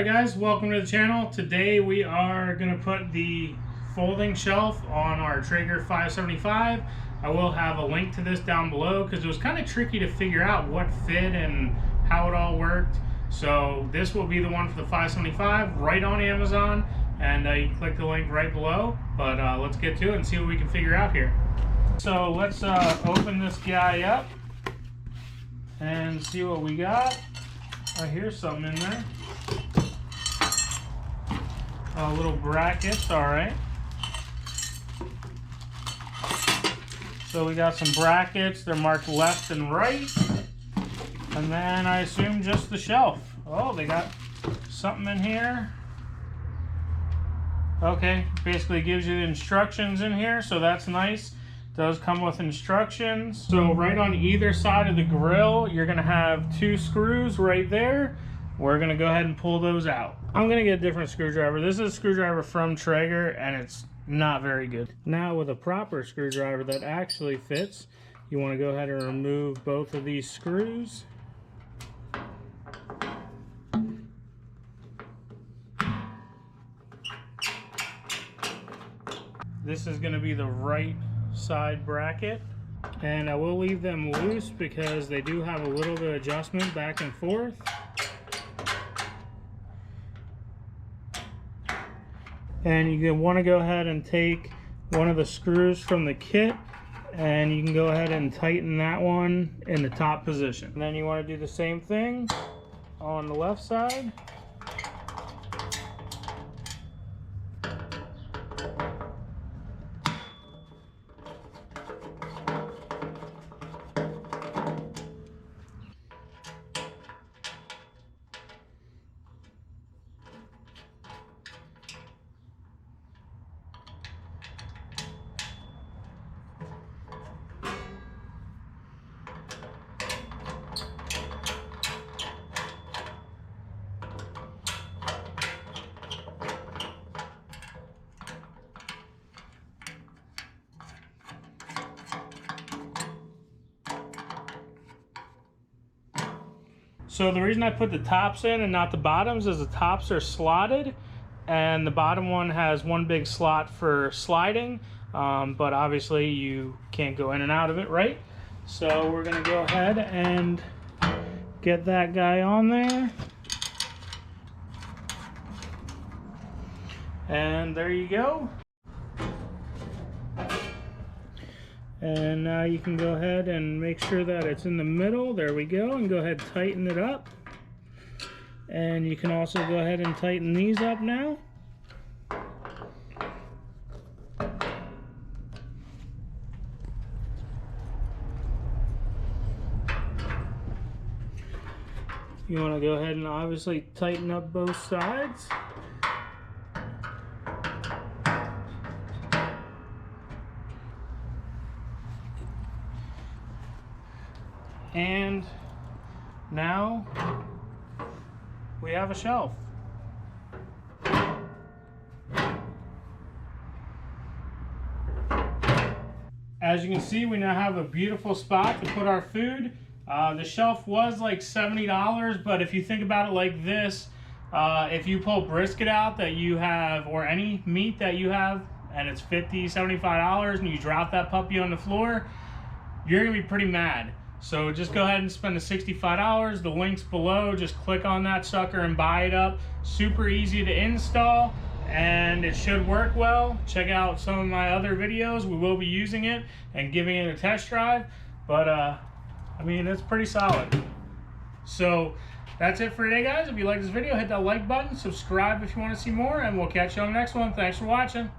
guys, welcome to the channel. Today we are going to put the folding shelf on our Traeger 575. I will have a link to this down below because it was kind of tricky to figure out what fit and how it all worked. So this will be the one for the 575 right on Amazon, and you can click the link right below. But let's get to it and see what we can figure out here. So let's open this guy up and see what we got. I hear something in there. Little brackets, all right. So we got some brackets. They're marked left and right. And then I assume just the shelf. Oh, they got something in here. Okay, basically gives you the instructions in here, so that's nice. Does come with instructions. So right on either side of the grill, you're gonna have two screws right there. We're gonna go ahead and pull those out. I'm gonna get a different screwdriver. This is a screwdriver from Traeger and it's not very good. Now with a proper screwdriver that actually fits, you wanna go ahead and remove both of these screws. This is gonna be the right side bracket, and I will leave them loose because they do have a little bit of adjustment back and forth. And you want to go ahead and take one of the screws from the kit and you can go ahead and tighten that one in the top position. And then you want to do the same thing on the left side. So the reason I put the tops in and not the bottoms is the tops are slotted and the bottom one has one big slot for sliding, but obviously you can't go in and out of it, right? So we're gonna go ahead and get that guy on there. And there you go. And now you can go ahead and make sure that it's in the middle. There we go. And go ahead and tighten it up. And you can also go ahead and tighten these up now. You want to go ahead and obviously tighten up both sides. And now we have a shelf. As you can see, we now have a beautiful spot to put our food. The shelf was like $70, but if you think about it like this, if you pull brisket out that you have, or any meat that you have, and it's $50, $75, and you drop that puppy on the floor, you're gonna be pretty mad. So just go ahead and spend the $65. The link's below. Just click on that sucker and buy it up. Super easy to install and it should work well. Check out some of my other videos. We will be using it and giving it a test drive. But I mean, it's pretty solid. So that's it for today, guys. If you like this video, hit that like button, subscribe if you want to see more, and we'll catch you on the next one. Thanks for watching.